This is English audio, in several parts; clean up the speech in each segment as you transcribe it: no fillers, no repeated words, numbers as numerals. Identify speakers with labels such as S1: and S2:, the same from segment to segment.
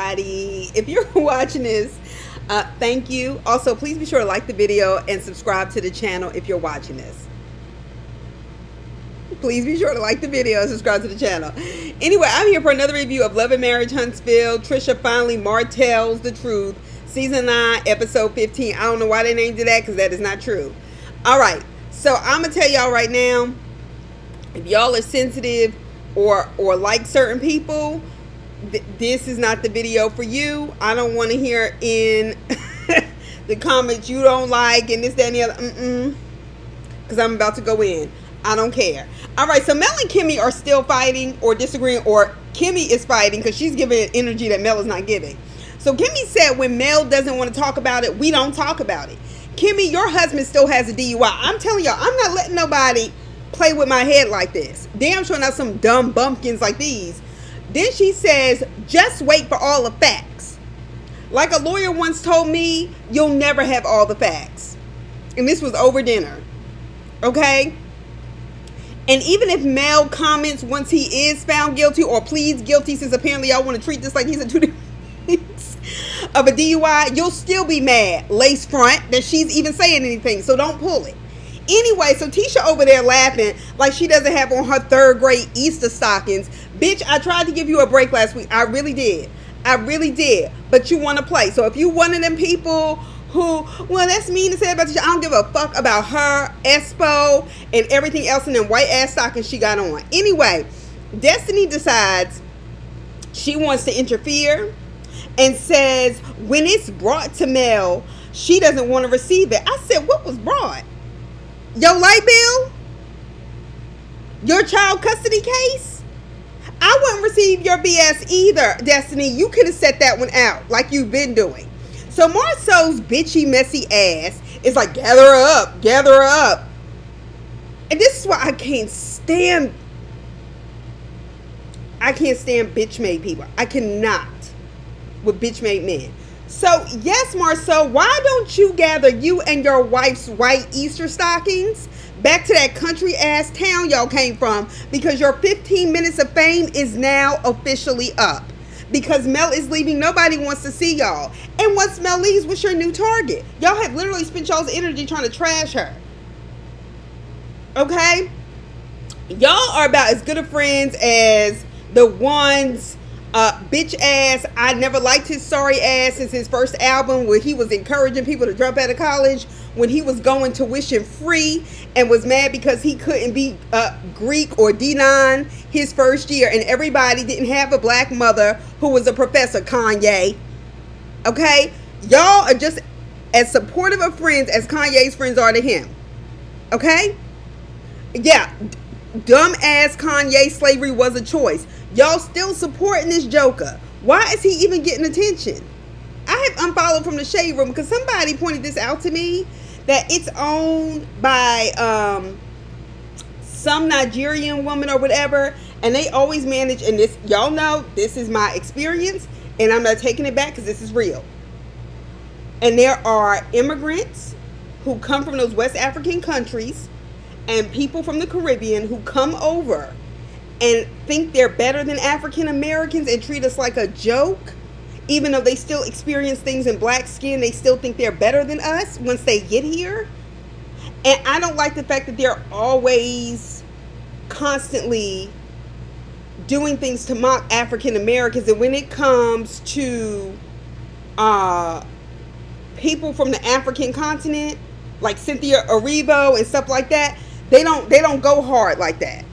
S1: everybody. If you're watching this, thank you. Also, please be sure to like the video and subscribe to the channel if you're watching this. Please be sure to like the video and subscribe to the channel. Anyway, I'm here for another review of Love and Marriage Huntsville. Tricia finally Martel's the Truth. Season 9, episode 15. I don't know why they named it that, because that is not true. All right. So I'm going to tell y'all right now, if y'all are sensitive or like certain people, this is not the video for you. I don't want to hear in the comments you don't like and this, that, and the other. Because I'm about to go in. I don't care. All right, so Mel and Kimmy are still fighting or disagreeing, or Kimmy is fighting because she's giving energy that Mel is not giving. So Kimmy said when Mel doesn't want to talk about it, we don't talk about it. Kimmy, your husband still has a DUI. I'm telling y'all, I'm not letting nobody play with my head like this. Damn sure not some dumb bumpkins like these. Then she says, just wait for all the facts. Like a lawyer once told me, you'll never have all the facts. And this was over dinner. Okay? And even if Mel comments once he is found guilty or pleads guilty, since apparently y'all want to treat this like he's a 2 different of a DUI, you'll still be mad, lace front, that she's even saying anything. So don't pull it. Anyway, so Tisha over there laughing like she doesn't have on her 3rd grade Easter stockings. Bitch, I tried to give you a break last week. I really did. I really did. But you want to play. So if you one of them people who, well, that's mean to say about Tisha. I don't give a fuck about her, Espo, and everything else in them white ass stockings she got on. Anyway, Destiny decides she wants to interfere and says when it's brought to Mel, she doesn't want to receive it. I said, what was brought? Your light bill? Your child custody case? I wouldn't receive your BS either, Destiny. You could have set that one out like you've been doing. So Marceau's bitchy, messy ass is like, gather her up, gather her up. And this is why I can't stand bitch-made people. I cannot with bitch-made men. So, yes, Marceau, why don't you gather you and your wife's white Easter stockings back to that country-ass town y'all came from, because your 15 minutes of fame is now officially up. Because Mel is leaving, nobody wants to see y'all. And once Mel leaves, what's your new target? Y'all have literally spent y'all's energy trying to trash her. Okay? Y'all are about as good of friends as the ones... bitch ass. I never liked his sorry ass since his first album, where he was encouraging people to drop out of college when he was going tuition free and was mad because he couldn't be Greek or D9 his first year, and everybody didn't have a black mother who was a professor. Kanye. Okay? Y'all are just as supportive of friends as Kanye's friends are to him. Okay? Yeah. Dumb ass Kanye, slavery was a choice. Y'all still supporting this joker. Why is he even getting attention? I have unfollowed from the Shade Room because somebody pointed this out to me, that it's owned by some Nigerian woman or whatever, and they always manage, and this, y'all know, this is my experience, and I'm not taking it back because this is real. And there are immigrants who come from those West African countries and people from the Caribbean who come over and think they're better than African Americans and treat us like a joke. Even though they still experience things in black skin, they still think they're better than us once they get here. And I don't like the fact that they're always constantly doing things to mock African Americans. And when it comes to people from the African continent, like Cynthia Erivo and stuff like that, they don't go hard like that.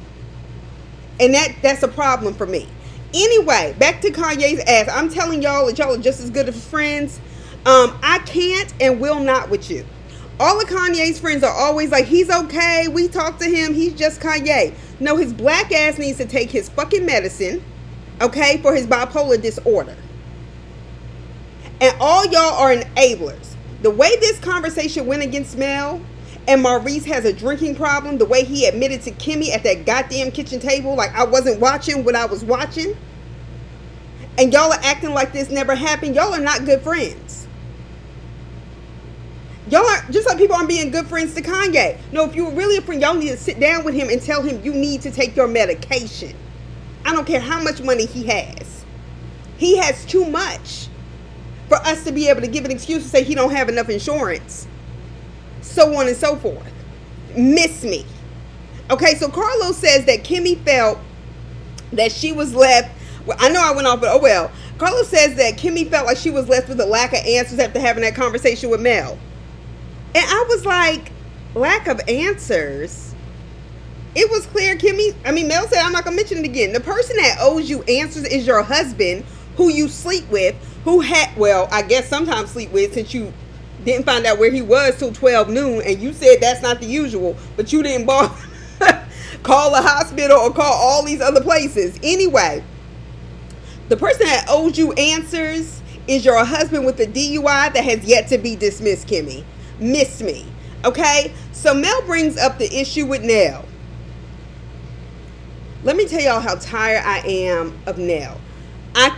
S1: And that's a problem for me. Anyway, back to Kanye's ass. I'm telling y'all that y'all are just as good as friends. I can't and will not with you. All of Kanye's friends are always like, he's okay. We talk to him. He's just Kanye. No, his black ass needs to take his fucking medicine, okay, for his bipolar disorder. And all y'all are enablers. The way this conversation went against Mel, and Maurice has a drinking problem, the way he admitted to Kimmy at that goddamn kitchen table, like I wasn't watching what I was watching, and y'all are acting like this never happened. Y'all are not good friends. Y'all are just like people aren't being good friends to Kanye. No, if you were really a friend, y'all need to sit down with him and tell him you need to take your medication. I don't care how much money he has. He has too much for us to be able to give an excuse to say he don't have enough insurance. So on and so forth. Miss me. Okay, so Carlos says that Kimmy felt that she was left. Well, I know I went off, but oh well. Carlos says that Kimmy felt like she was left with a lack of answers after having that conversation with Mel. And I was like, lack of answers? It was clear Mel said, I'm not going to mention it again. The person that owes you answers is your husband, who you sleep with, I guess sometimes sleep with, since you didn't find out where he was till 12 noon, and you said that's not the usual, but you didn't bother call a hospital or call all these other places. Anyway, the person that owes you answers is your husband with the DUI that has yet to be dismissed, Kimmy. Miss me. Okay? So Mel brings up the issue with Nell. Let me tell y'all how tired I am of Nell. I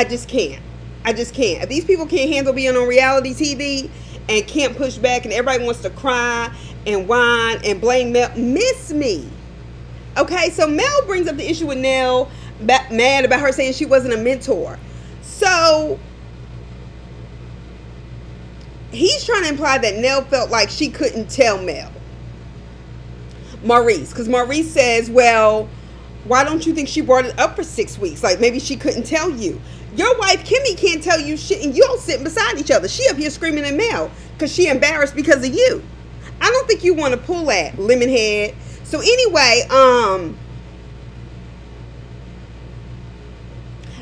S1: just can't. If these people can't handle being on reality TV and can't push back and everybody wants to cry and whine and blame Mel, miss me. Okay, so Mel brings up the issue with Nell, mad about her saying she wasn't a mentor. So he's trying to imply that Nell felt like she couldn't tell Maurice, because Maurice says, well, why don't you think she brought it up for 6 weeks? Like, maybe she couldn't tell you. Your wife, Kimmy, can't tell you shit, and you all sitting beside each other. She up here screaming at Mel because she embarrassed because of you. I don't think you want to pull that, Lemonhead. So anyway,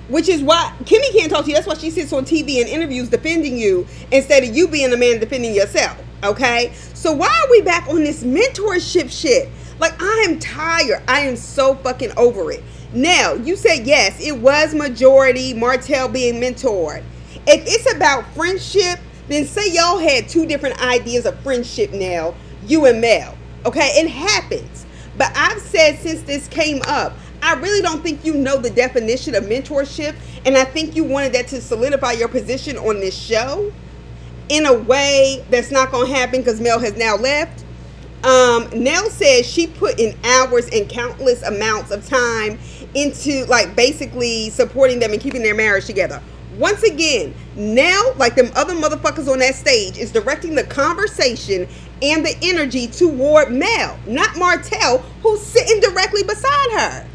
S1: which is why Kimmy can't talk to you. That's why she sits on TV and interviews defending you instead of you being the man defending yourself. Okay? So why are we back on this mentorship shit? Like, I am tired. I am so fucking over it. Now, you said yes, it was majority Martel being mentored. If it's about friendship, then say y'all had two different ideas of friendship now, you and Mel. Okay? It happens. But I've said since this came up, I really don't think you know the definition of mentorship, and I think you wanted that to solidify your position on this show in a way that's not going to happen because Mel has now left. Nell says she put in hours and countless amounts of time into, like, basically supporting them and keeping their marriage together. Once again, Nell, like them other motherfuckers on that stage, is directing the conversation and the energy toward Mel, not Martel, who's sitting directly beside her.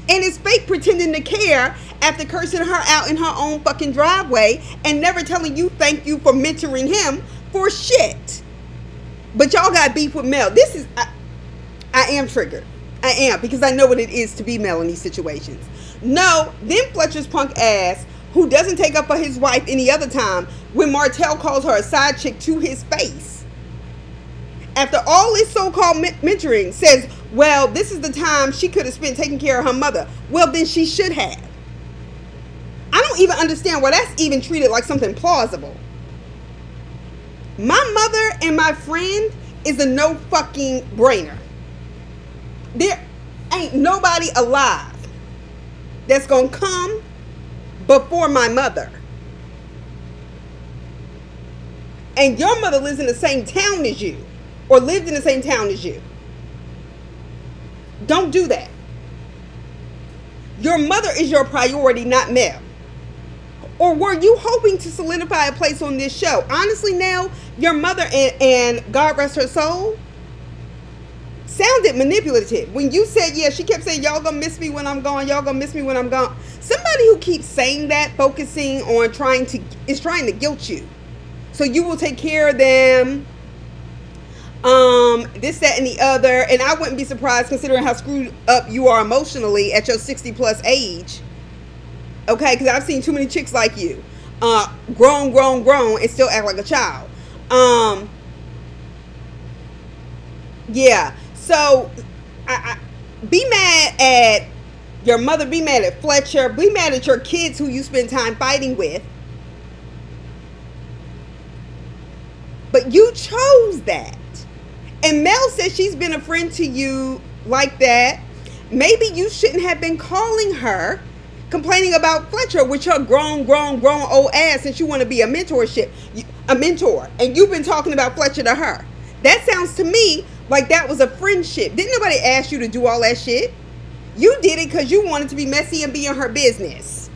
S1: And is fake pretending to care after cursing her out in her own fucking driveway and never telling you thank you for mentoring him for shit. But y'all got beef with Mel. This is, I am triggered. I am, because I know what it is to be Mel in these situations. No, then Fletcher's punk ass, who doesn't take up for his wife any other time, when Martel calls her a side chick to his face. After all this so-called mentoring, says, well, this is the time she could have spent taking care of her mother. Well, then she should have. I don't even understand why that's even treated like something plausible. My mother and my friend is a no fucking brainer. There ain't nobody alive that's gonna come before my mother. And your mother lives in the same town as you, or lived in the same town as you. Don't do that. Your mother is your priority, not Mel. Or were you hoping to solidify a place on this show? Honestly, now, your mother, and God rest her soul, sounded manipulative. When you said, yeah, she kept saying, y'all gonna miss me when I'm gone, y'all gonna miss me when I'm gone. Somebody who keeps saying that, focusing on trying to guilt you. So you will take care of them, this, that, and the other. And I wouldn't be surprised, considering how screwed up you are emotionally at your 60 plus age. Okay, because I've seen too many chicks like you, grown, and still act like a child. Yeah. So, I be mad at your mother, be mad at Fletcher, be mad at your kids who you spend time fighting with. But you chose that. And Mel says she's been a friend to you like that. Maybe you shouldn't have been calling her, complaining about Fletcher with your grown old ass, since you want to be a mentor, and you've been talking about Fletcher to her. That sounds to me like that was a friendship. Didn't nobody ask you to do all that shit? You did it because you wanted to be messy and be in her business.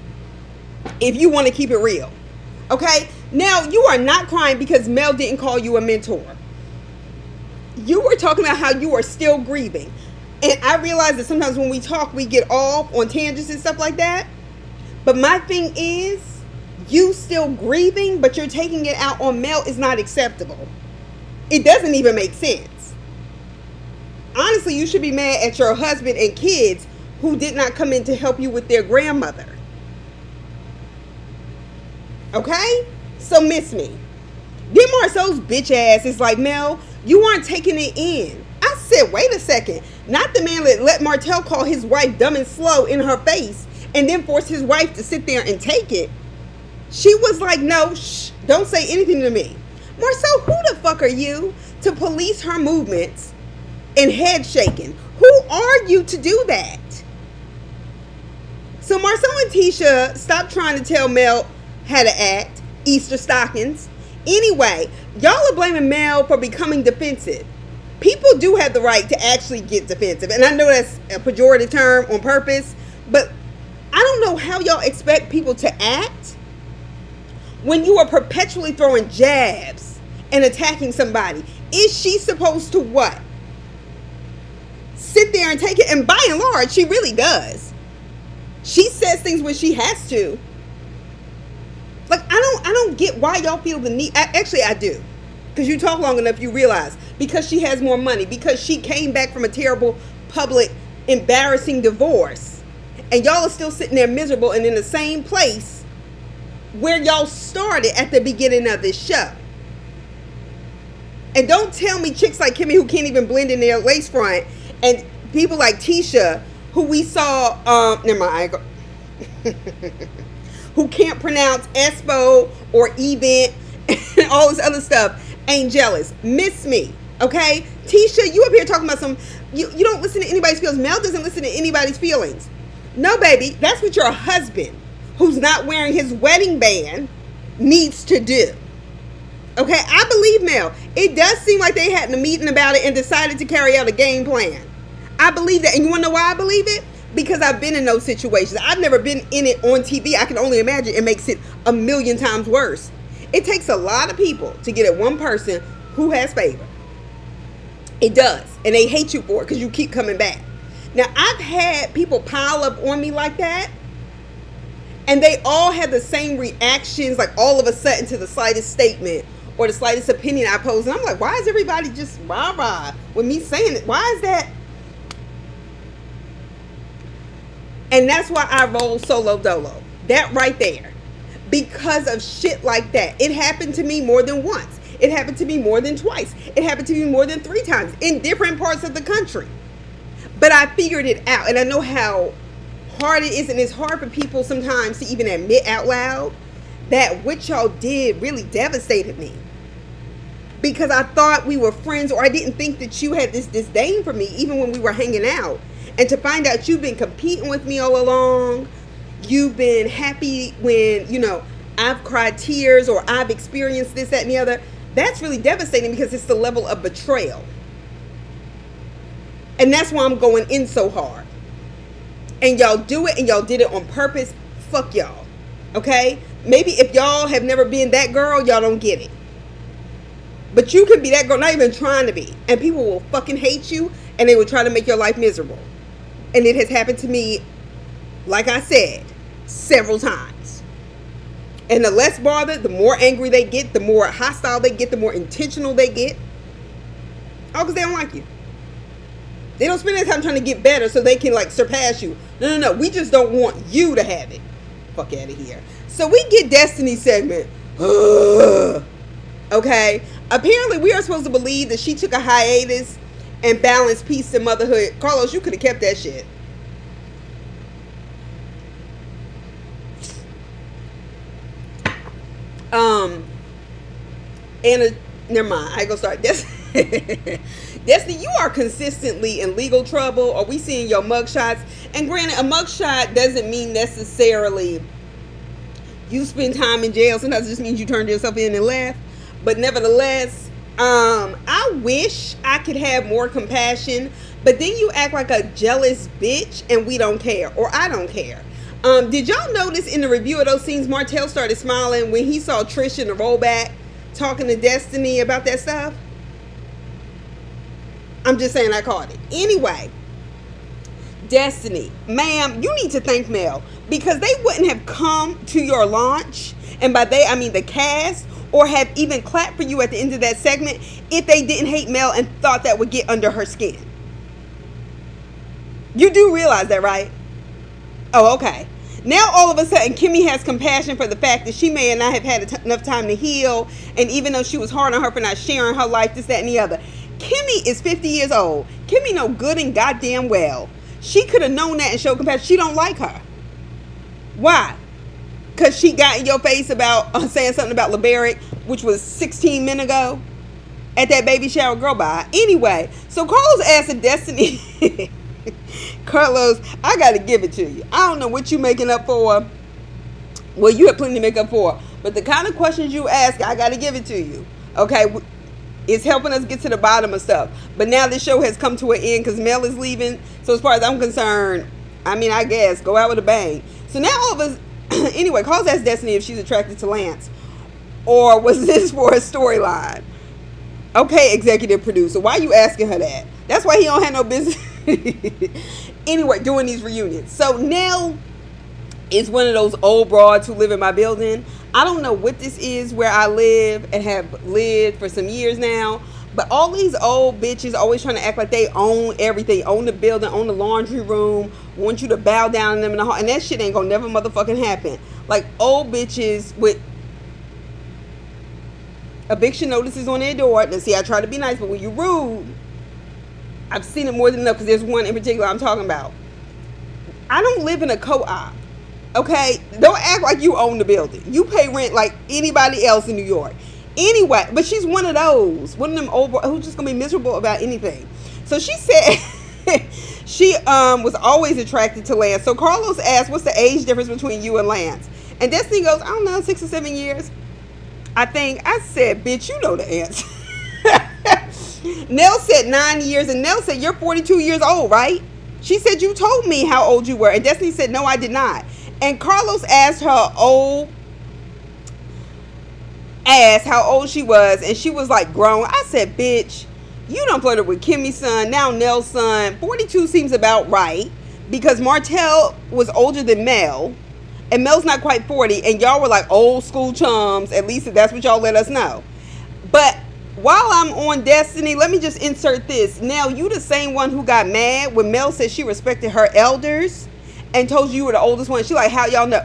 S1: If you want to keep it real. Okay? Now, you are not crying because Mel didn't call you a mentor. You were talking about how you are still grieving. And I realize that sometimes when we talk, we get off on tangents and stuff like that. But my thing is, you still grieving, but you're taking it out on Mel is not acceptable. It doesn't even make sense. Honestly, you should be mad at your husband and kids who did not come in to help you with their grandmother. Okay? So miss me. Then Marcel's bitch ass is like, Mel, you aren't taking it in. I said, wait a second. Not the man that let Martel call his wife dumb and slow in her face and then force his wife to sit there and take it. She was like, no, shh, don't say anything to me. Marcel, who the fuck are you to police her movements and head shaking? Who are you to do that? So Marcel and Tricia stopped trying to tell Mel how to act. Easter stockings. Anyway, y'all are blaming Mel for becoming defensive. People do have the right to actually get defensive. And I know that's a pejorative term on purpose. But I don't know how y'all expect people to act when you are perpetually throwing jabs and attacking somebody. Is she supposed to what? Sit there and take it? And by and large, she really does. She says things when she has to. Like, I don't get why y'all feel the need. Actually, I do. Because you talk long enough, you realize. Because she has more money. Because she came back from a terrible, public, embarrassing divorce. And y'all are still sitting there miserable and in the same place where y'all started at the beginning of this show. And don't tell me chicks like Kimmy who can't even blend in their lace front, and people like Tricia who we saw, never mind, who can't pronounce Espo or event and all this other stuff, ain't jealous. Miss me, okay? Tricia, you up here talking about you don't listen to anybody's feelings. Mel doesn't listen to anybody's feelings. No, baby, that's what your husband, who's not wearing his wedding band, needs to do. Okay, I believe Mel. It does seem like they had a meeting about it and decided to carry out a game plan. I believe that. And you want to know why I believe it? Because I've been in those situations. I've never been in it on TV. I can only imagine it makes it a million times worse. It takes a lot of people to get at one person who has favor. It does. And they hate you for it because you keep coming back. Now, I've had people pile up on me like that. And they all have the same reactions, like all of a sudden to the slightest statement or the slightest opinion I pose. And I'm like, why is everybody just rah-rah with me saying it? Why is that? And that's why I roll solo dolo. That right there. Because of shit like that. It happened to me more than once. It happened to me more than twice. It happened to me more than 3 times in different parts of the country. But I figured it out. And I know how hard it is. And it's hard for people sometimes to even admit out loud that what y'all did really devastated me. Because I thought we were friends, or I didn't think that you had this disdain for me even when we were hanging out. And to find out you've been competing with me all along, you've been happy when, I've cried tears or I've experienced this, that, and the other, that's really devastating because it's the level of betrayal. And that's why I'm going in so hard. And y'all do it and y'all did it on purpose. Fuck y'all. Okay? Maybe if y'all have never been that girl, y'all don't get it. But you can be that girl, not even trying to be. And people will fucking hate you and they will try to make your life miserable. And it has happened to me, like I said, several times. And the less bothered, the more angry they get, the more hostile they get, the more intentional they get. All because they don't like you. They don't spend their time trying to get better so they can surpass you. No. We just don't want you to have it. Fuck out of here. So we get Destiny's segment. Okay. Apparently we are supposed to believe that she took a hiatus and balanced peace and motherhood. Carlos, you could have kept that shit. Never mind. I ain't gonna start this. Destiny, you are consistently in legal trouble. Are we seeing your mugshots? And granted, a mugshot doesn't mean necessarily you spend time in jail. Sometimes it just means you turned yourself in and left. But nevertheless, I wish I could have more compassion But then you act like a jealous bitch and we don't care, or I don't care. Did y'all notice in the review of those scenes, Martel started smiling when he saw Tricia in the rollback talking to Destiny about that stuff? I'm just saying I caught it. Anyway, Destiny, ma'am, you need to thank Mel, because they wouldn't have come to your launch, and by they I mean the cast, or have even clapped for you at the end of that segment if they didn't hate Mel and thought that would get under her skin. You do realize that, right? Oh, okay. Now all of a sudden Kimmy has compassion for the fact that she may not have had enough time to heal, and even though she was hard on her for not sharing her life, this, that, and the other. Kimmy is 50 years old. Kimmy know good and goddamn well she could have known that and showed compassion. She don't like her. Why? Because she got in your face about saying something about LeBaric, which was 16 minutes ago at that baby shower. Girl, bye. Anyway, so Carlos asked Destiny. Carlos, I got to give it to you. I don't know what you making up for. Well, you have plenty to make up for. But the kind of questions you ask, I got to give it to you. Okay? It's helping us get to the bottom of stuff. But now this show has come to an end because Mel is leaving. So as far as I'm concerned, I mean, I guess, go out with a bang. So now all of us, anyway, Carlos asked Destiny if she's attracted to Lance. Or was this for a storyline? Okay, executive producer, why are you asking her that? That's why he don't have no business. Anyway, doing these reunions. So Nell is one of those old broads who live in my building. I don't know what this is where I live and have lived for some years now, but all these old bitches always trying to act like they own everything, own the building, own the laundry room, want you to bow down to them in the hall, and that shit ain't gonna never motherfucking happen. Like old bitches with eviction notices on their door. Now see, I try to be nice, but when you rude, I've seen it more than enough, because there's one in particular I'm talking about. I don't live in a co-op. Okay, don't act like you own the building. You pay rent like anybody else in New York. Anyway, but she's one of those, one of them old who's just gonna be miserable about anything. So she said she was always attracted to Lance. So Carlos asked, "What's the age difference between you and Lance?" And Destiny goes, "I don't know, 6 or 7 years, I think." I said, "Bitch, you know the answer." Nell said 9 years, and Nell said, "You're 42 years old, right?" She said, "You told me how old you were." And Destiny said, "No, I did not." And Carlos asked her old ass how old she was, and she was like grown. I said, "Bitch, you done flirted with Kimmy's son, now Nell's son. 42 seems about right, because Martel was older than Mel, and Mel's not quite 40, and y'all were like old school chums. At least that's what y'all let us know." But while I'm on Destiny, let me just insert this. Now, you the same one who got mad when Mel said she respected her elders and told you were the oldest one. She like, how y'all know?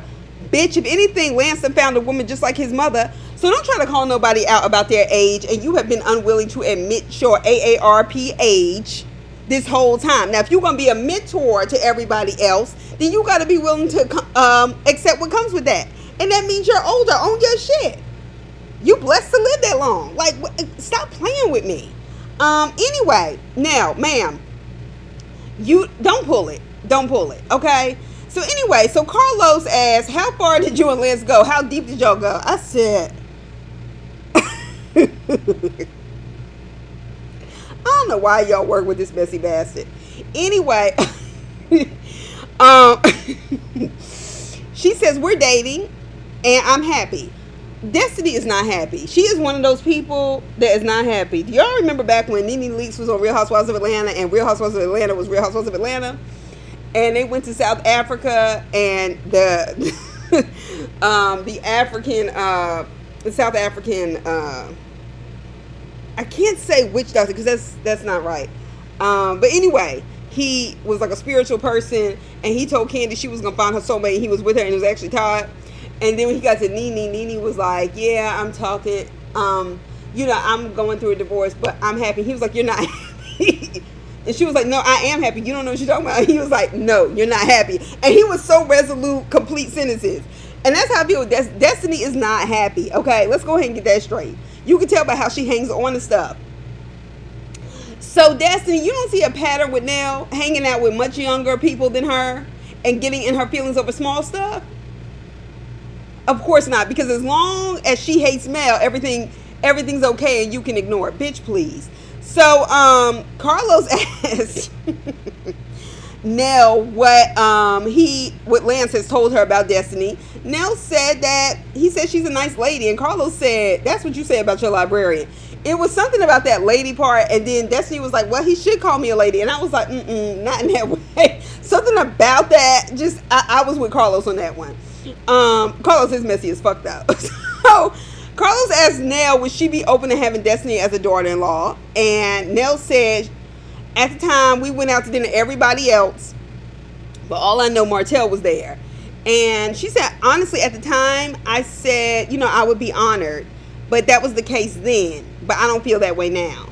S1: Bitch, if anything, Lance done found a woman just like his mother. So don't try to call nobody out about their age, and you have been unwilling to admit your AARP age this whole time. Now, if you're going to be a mentor to everybody else, then you got to be willing to accept what comes with that. And that means you're older. Own your shit. You blessed to live that long. Like, stop playing with me. Anyway, now, ma'am, you don't pull it. Don't pull it, okay? So anyway, so Carlos asked, how far did you and Lance go? How deep did y'all go? I said, I don't know why y'all work with this messy bastard. Anyway, she says, we're dating and I'm happy. Destiny is not happy. She is one of those people that is not happy. Do y'all remember back when Nene Leakes was on Real Housewives of Atlanta, and Real Housewives of Atlanta was Real Housewives of Atlanta? And they went to South Africa, and the South African, I can't say which doctor, because that's not right. But anyway, he was like a spiritual person, and he told Candy she was going to find her soulmate, and he was with her, and it was actually Todd. And then when he got to Nene was like, yeah, I'm talking, I'm going through a divorce, but I'm happy. He was like, you're not happy. And she was like, no, I am happy. You don't know what you're talking about. He was like, no, you're not happy. And he was so resolute, complete sentences. And that's how I feel. Destiny is not happy. Okay, let's go ahead and get that straight. You can tell by how she hangs on to stuff. So Destiny, you don't see a pattern with Nell hanging out with much younger people than her and getting in her feelings over small stuff? Of course not, because as long as she hates Mel, everything's okay and you can ignore it. Bitch, please. So, Carlos asked Nell what Lance has told her about Destiny. Nell said that he said she's a nice lady, and Carlos said, that's what you say about your librarian. It was something about that lady part, and then Destiny was like, well, he should call me a lady, and I was like, not in that way. Something about that, just I was with Carlos on that one. Carlos is messy as fuck though. So Carlos asked Nell, would she be open to having Destiny as a daughter-in-law? And Nell said, at the time, we went out to dinner, everybody else, but all I know, Martel was there. And she said, honestly, at the time, I said, I would be honored, but that was the case then, but I don't feel that way now.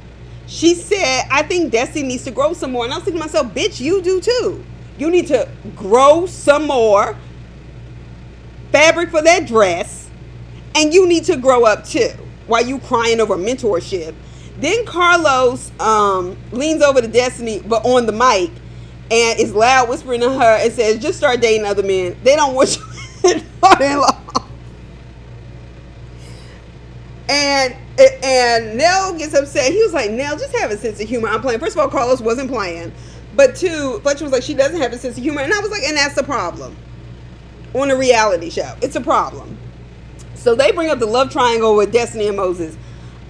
S1: She said, I think Destiny needs to grow some more. And I was thinking to myself, bitch, you do too. You need to grow some more fabric for that dress, and you need to grow up too, while you crying over mentorship. Then Carlos leans over to Destiny, but on the mic, and is loud whispering to her and says, just start dating other men. They don't want you as daughter-in-law. And Nell gets upset. He was like, Nell, just have a sense of humor. I'm playing. First of all, Carlos wasn't playing. But two, Fletcher was like, she doesn't have a sense of humor. And I was like, and that's the problem. On a reality show. It's a problem. So they bring up the love triangle with Destiny and Moses.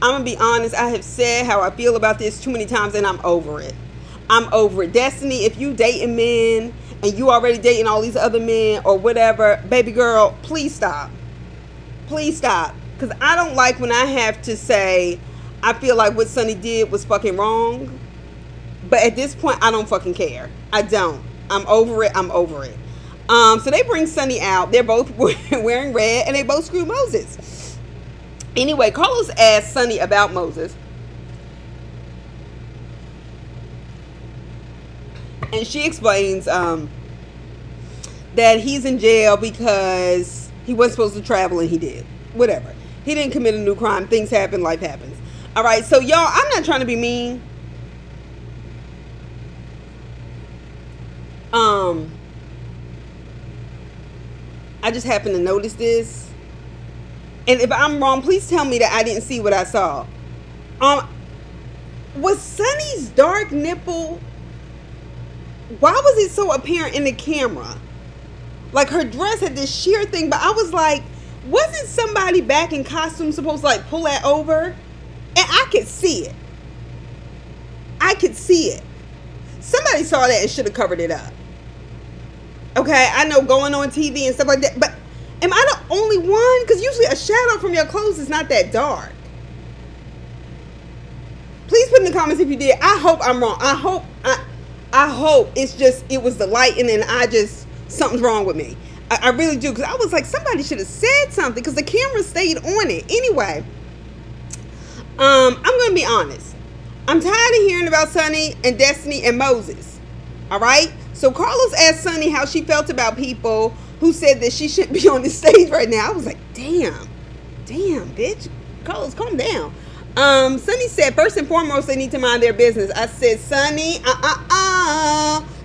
S1: I'm going to be honest. I have said how I feel about this too many times, and I'm over it. I'm over it. Destiny, if you dating men and you already dating all these other men or whatever, baby girl, please stop. Please stop. Because I don't like when I have to say, I feel like what Sonny did was fucking wrong. But at this point, I don't fucking care. I don't. I'm over it. I'm over it. So they bring Sonny out. They're both wearing red, and they both screw Moses. Anyway, Carlos asked Sonny about Moses. And she explains that he's in jail because he wasn't supposed to travel, and he did. Whatever. He didn't commit a new crime. Things happen. Life happens. All right. So, y'all, I'm not trying to be mean. I just happened to notice this. And if I'm wrong, please tell me that I didn't see what I saw. Was Sonny's dark nipple, why was it so apparent in the camera? Like, her dress had this sheer thing, but I was like, wasn't somebody back in costume supposed to, like, pull that over? And I could see it. I could see it. Somebody saw that and should have covered it up. Okay, I know going on TV and stuff like that, but am I the only one? Because usually a shadow from your clothes is not that dark. Please put in the comments if you did. I hope I'm wrong. I hope it's just, it was the light and then something's wrong with me. I really do, because I was like, somebody should have said something, because the camera stayed on it. Anyway, I'm going to be honest. I'm tired of hearing about Sonny and Destiny and Moses. All right? So Carlos asked Sonny how she felt about people who said that she shouldn't be on the stage right now. I was like, damn, bitch. Carlos, calm down. Sonny said, first and foremost, they need to mind their business. I said, Sonny,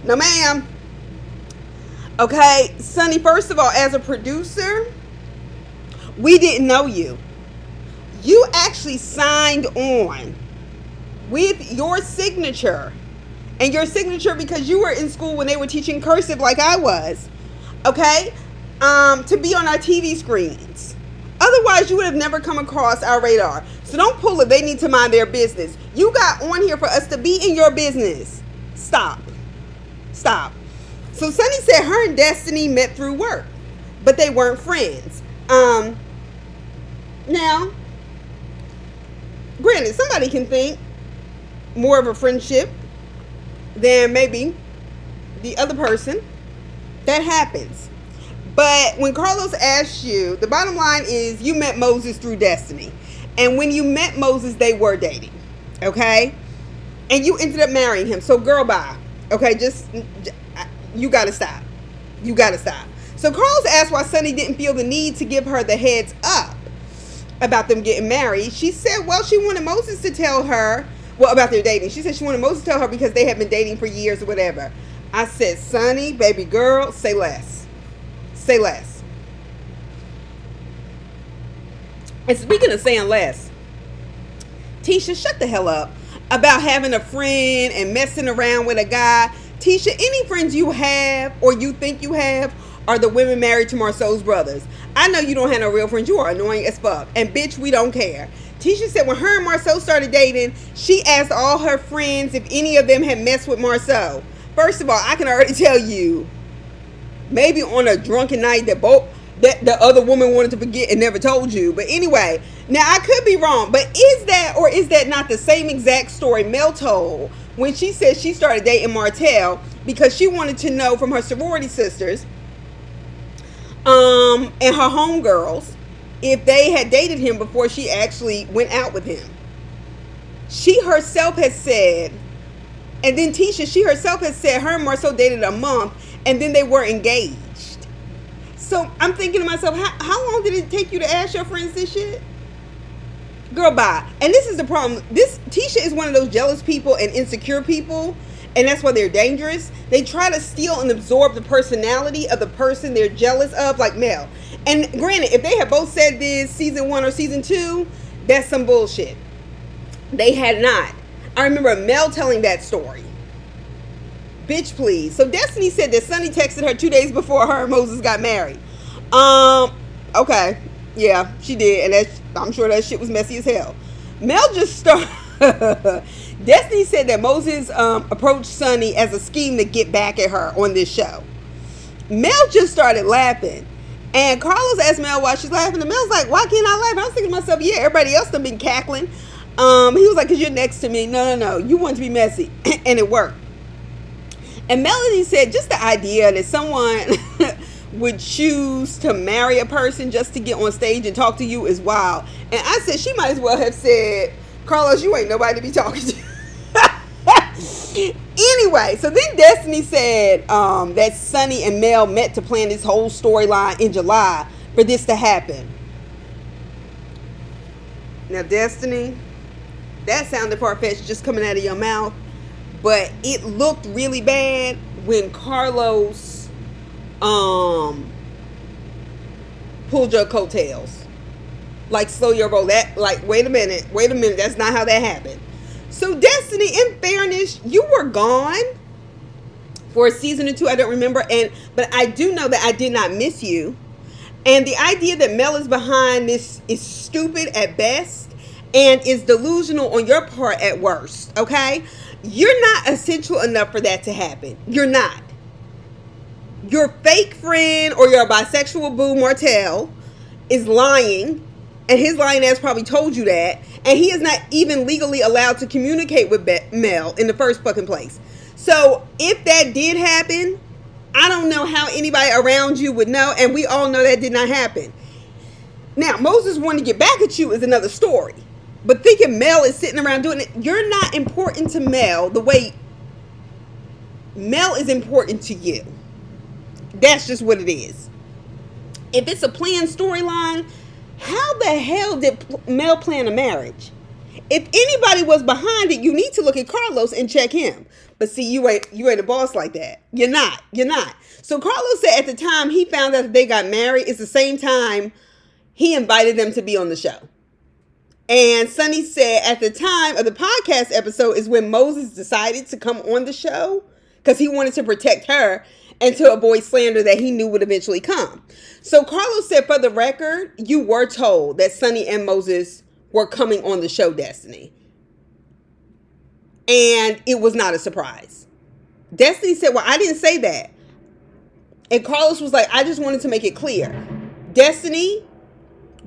S1: no ma'am. Okay, Sonny, first of all, as a producer, we didn't know you. You actually signed on with your signature. And your signature because you were in school when they were teaching cursive like I was. Okay? To be on our TV screens. Otherwise, you would have never come across our radar. So don't pull it. They need to mind their business. You got on here for us to be in your business. Stop. So Sonny said her and Destiny met through work, but they weren't friends. Now, granted, somebody can think more of a friendship than maybe the other person. That happens. But when Carlos asks you, the bottom line is you met Moses through Destiny. And when you met Moses, they were dating. Okay? And you ended up marrying him. So girl, bye. Okay? You gotta stop. So Carlos asked why Sonny didn't feel the need to give her the heads up about them getting married. She said, well, she wanted Moses to tell her, about their dating. She said she wanted Moses to tell her because they had been dating for years or whatever. I said, Sonny, baby girl, say less. And speaking of saying less, Tisha, shut the hell up. about having a friend and messing around with a guy. Tisha, any friends you have or you think you have are the women married to Marceau's brothers. I know you don't have no real friends. You are annoying as fuck. And bitch, we don't care. Tisha said when her and Marceau started dating, she asked all her friends if any of them had messed with Marceau. First of all, I can already tell you, maybe on a drunken night that the other woman wanted to forget and never told you. But anyway, now I could be wrong, but is that not the same exact story Mel told when she said she started dating Martel because she wanted to know from her sorority sisters and her homegirls if they had dated him before she actually went out with him? She herself has said, and then Tisha, she herself has said her and Marceau dated a month and then they were engaged. So I'm thinking to myself, how long did it take you to ask your friends this shit? Girl, bye. And this is the problem. Tisha is one of those jealous people and insecure people, and that's why they're dangerous. They try to steal and absorb the personality of the person they're jealous of, like Mel. And granted, if they had both said this season 1 or season 2, that's some bullshit. They had not. I remember Mel telling that story. Bitch, please. So Destiny said that Sonny texted her 2 days before her and Moses got married. Okay. Yeah, she did. And I'm sure that shit was messy as hell. Mel just started. Destiny said that Moses approached Sonny as a scheme to get back at her on this show. Mel just started laughing. And Carlos asked Mel why she's laughing. And Mel's like, why can't I laugh? And I was thinking to myself, yeah, everybody else done been cackling. He was like, because you're next to me. No. You want to be messy. And it worked. And Melody said just the idea that someone would choose to marry a person just to get on stage and talk to you is wild. And I said she might as well have said, Carlos, you ain't nobody to be talking to. Anyway, so then Destiny said that Sonny and Mel met to plan this whole storyline in July for this to happen. Now, Destiny, that sounded far-fetched just coming out of your mouth. But it looked really bad when Carlos pulled your coattails. Like, slow your roll. That, like, wait a minute. That's not how that happened. So, Destiny, in fairness, you were gone for a season or 2. I don't remember. But I do know that I did not miss you. And the idea that Mel is behind this is stupid at best and is delusional on your part at worst. Okay? You're not essential enough for that to happen. You're not. Your fake friend or your bisexual boo Martel is lying, and his lying ass probably told you that, and he is not even legally allowed to communicate with Mel in the first fucking place. So if that did happen, I don't know how anybody around you would know, and we all know that did not happen. Now, Moses wanting to get back at you is another story. But thinking Mel is sitting around doing it, you're not important to Mel the way Mel is important to you. That's just what it is. If it's a planned storyline, how the hell did Mel plan a marriage? If anybody was behind it, you need to look at Carlos and check him. But see, you ain't a boss like that. You're not. So Carlos said at the time he found out that they got married, it's the same time he invited them to be on the show. And Sonny said at the time of the podcast episode is when Moses decided to come on the show because he wanted to protect her and to avoid slander that he knew would eventually come. So Carlos said, for the record, you were told that Sonny and Moses were coming on the show, Destiny. And it was not a surprise. Destiny said, well, I didn't say that. And Carlos was like, I just wanted to make it clear. Destiny,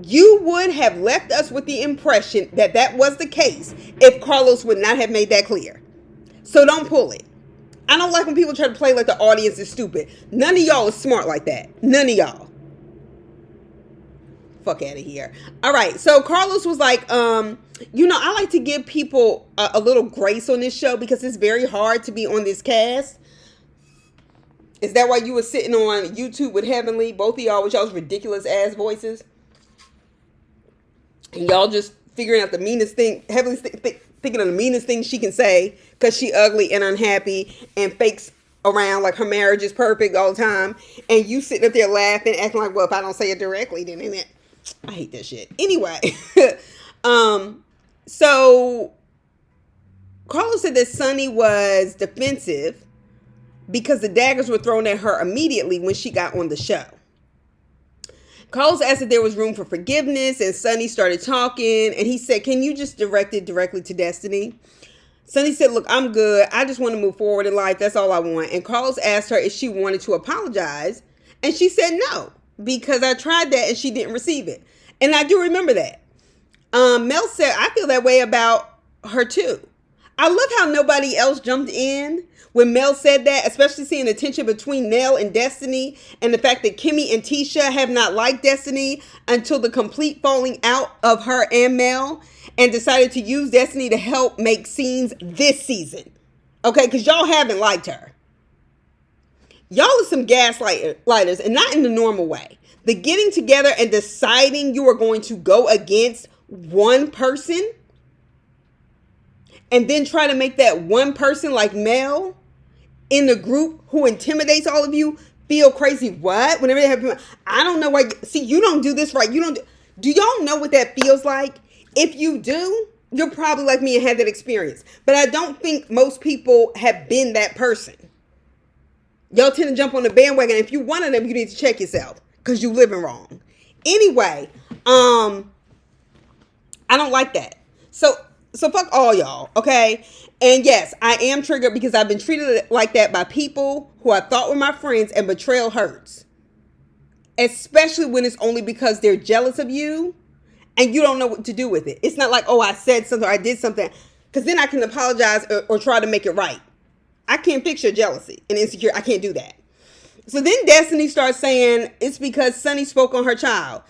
S1: you would have left us with the impression that that was the case if Carlos would not have made that clear. So don't pull it. I don't like when people try to play like the audience is stupid. None of y'all is smart like that. None of y'all. Fuck out of here. All right. So Carlos was like, I like to give people a little grace on this show because it's very hard to be on this cast. Is that why you were sitting on YouTube with Heavenly? Both of y'all with y'all's ridiculous ass voices. And y'all just figuring out the meanest thing. Heavenly's thinking of the meanest thing she can say because she ugly and unhappy and fakes around like her marriage is perfect all the time. And you sitting up there laughing, acting like, well, if I don't say it directly, then ain't it? I hate that shit. Anyway, so Carlos said that Sunny was defensive because the daggers were thrown at her immediately when she got on the show. Carlos asked if there was room for forgiveness, and Sunny started talking, and he said, can you just direct it directly to Destiny? Sunny said, look, I'm good. I just want to move forward in life. That's all I want. And Carlos asked her if she wanted to apologize, and she said no, because I tried that and she didn't receive it. And I do remember that. Mel said, I feel that way about her too. I love how nobody else jumped in when Mel said that, especially seeing the tension between Nell and Destiny and the fact that Kimmy and Tisha have not liked Destiny until the complete falling out of her and Mel, and decided to use Destiny to help make scenes this season. Okay, because y'all haven't liked her. Y'all are some gaslighters, and not in the normal way. The getting together and deciding you are going to go against one person and then try to make that one person like Mel in the group who intimidates all of you feel crazy. What? Whenever they have, I don't know why. See, you don't do this right. You don't. Do y'all know what that feels like? If you do, you're probably like me and had that experience. But I don't think most people have been that person. Y'all tend to jump on the bandwagon. If you one of them, you need to check yourself because you living wrong. Anyway, I don't like that. So fuck all y'all, okay? And yes, I am triggered because I've been treated like that by people who I thought were my friends, and betrayal hurts. Especially when it's only because they're jealous of you and you don't know what to do with it. It's not like, oh, I said something or I did something, because then I can apologize or try to make it right. I can't fix your jealousy and insecurity. I can't do that. So then Destiny starts saying it's because Sunny spoke on her child.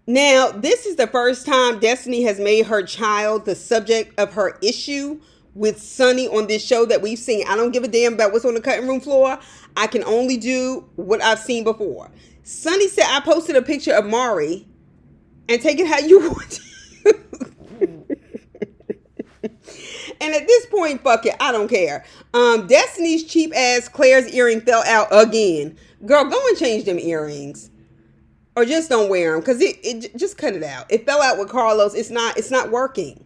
S1: Now, this is the first time Destiny has made her child the subject of her issue with Sunny on this show that we've seen. I don't give a damn about what's on the cutting room floor. I can only do what I've seen before. Sunny said, I posted a picture of Mari and take it how you want to. And at this point, fuck it. I don't care. Destiny's cheap ass Claire's earring fell out again. Girl, go and change them earrings. Or just don't wear them, because it just cut it out. It fell out with Carlos. It's not working.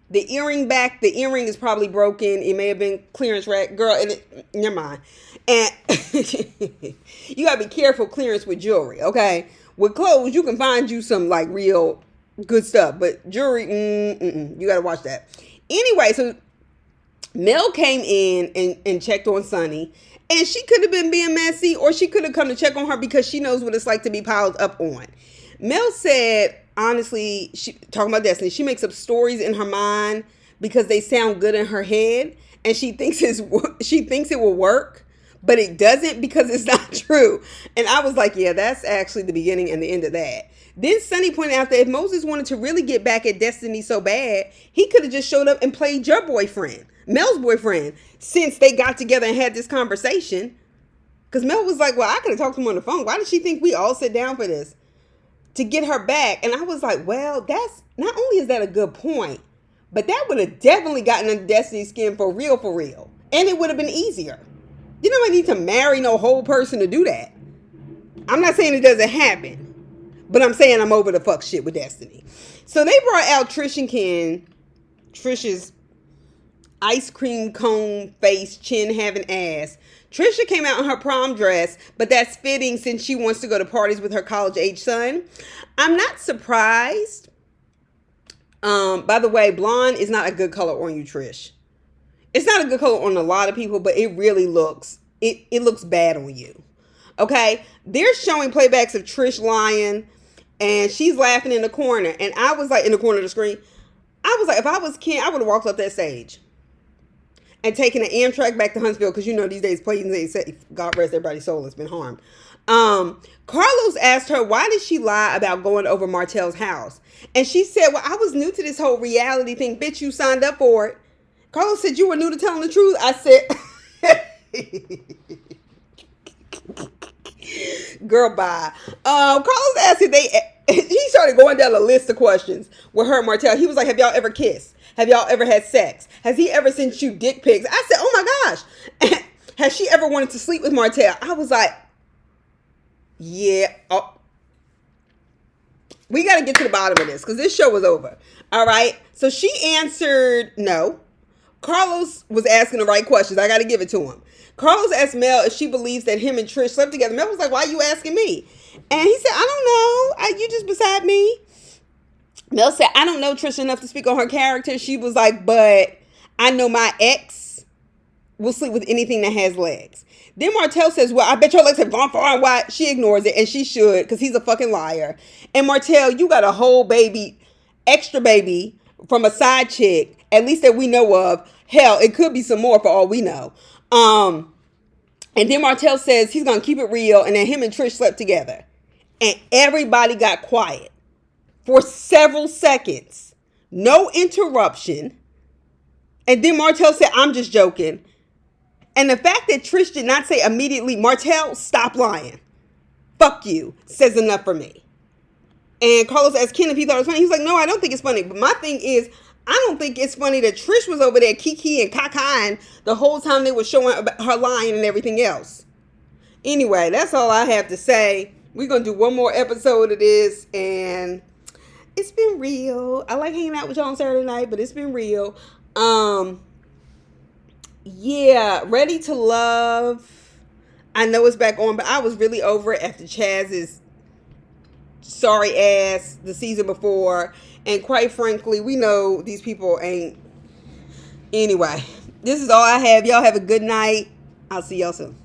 S1: The earring is probably broken. It may have been clearance rack. Girl, never mind. And you gotta be careful clearance with jewelry, okay? With clothes, you can find you some like real good stuff, but jewelry, you gotta watch that. Anyway, so Mel came in and checked on Sunny. And she could have been being messy, or she could have come to check on her because she knows what it's like to be piled up on. Mel said, honestly, talking about Destiny, she makes up stories in her mind because they sound good in her head, and she thinks it will work, but it doesn't because it's not true. And I was like, yeah, that's actually the beginning and the end of that. Then Sunny pointed out that if Moses wanted to really get back at Destiny so bad, he could have just showed up and played your boyfriend, Mel's boyfriend, since they got together and had this conversation. Because Mel was like, well, I could have talked to him on the phone. Why did she think we all sit down for this? To get her back. And I was like, well, that's not only is that a good point, but that would have definitely gotten under Destiny's skin for real, for real. And it would have been easier. You don't need to marry no whole person to do that. I'm not saying it doesn't happen, but I'm saying I'm over the fuck shit with Destiny. So they brought out Trish and Ken. Trisha's ice cream cone face, chin having ass. Tricia came out in her prom dress, but that's fitting since she wants to go to parties with her college age son. I'm not surprised. By the way, blonde is not a good color on you, Trish. It's not a good color on a lot of people, but it really looks, it looks bad on you. Okay? They're showing playbacks of Trish lying, and she's laughing in the corner. And I was like, in the corner of the screen, I was like, if I was Ken, I would have walked up that stage and taken an Amtrak back to Huntsville, because you know these days, they say, God rest everybody's soul, has been harmed. Carlos asked her, why did she lie about going over Martel's house? And she said, well, I was new to this whole reality thing. Bitch, you signed up for it. Carlos said, you were new to telling the truth. I said, girl, bye. Carlos asked if he started going down a list of questions with her and Martel. He was like, have y'all ever kissed? Have y'all ever had sex? Has he ever sent you dick pics? I said, oh my gosh. Has she ever wanted to sleep with Martel? I was like, yeah. Oh. We got to get to the bottom of this because this show was over. All right. So she answered no. Carlos was asking the right questions. I got to give it to him. Carlos asked Mel if she believes that him and Trish slept together. Mel was like, why are you asking me? And he said, I don't know. You just beside me. Mel said, I don't know Trish enough to speak on her character. She was like, but I know my ex will sleep with anything that has legs. Then Martel says, well, I bet your legs have gone far and wide. She ignores it, and she should, because he's a fucking liar. And Martel, you got a whole baby, extra baby, from a side chick, at least that we know of. Hell, it could be some more for all we know. And then Martel says he's going to keep it real, and then him and Trish slept together. And everybody got quiet for several seconds. No interruption. And then Martel said, I'm just joking. And the fact that Trish did not say immediately, Martel, stop lying. Fuck you, says enough for me. And Carlos asked Ken if he thought it was funny. He's like, no, I don't think it's funny. But my thing is, I don't think it's funny that Trish was over there kiki and cacaing the whole time they were showing her lying and everything else. Anyway, that's all I have to say. We're going to do one more episode of this, and it's been real. I like hanging out with y'all on Saturday night, but it's been real. Yeah, Ready to Love. I know it's back on, but I was really over it after Chaz's sorry ass the season before. And quite frankly, we know these people ain't. Anyway, this is all I have. Y'all have a good night. I'll see y'all soon.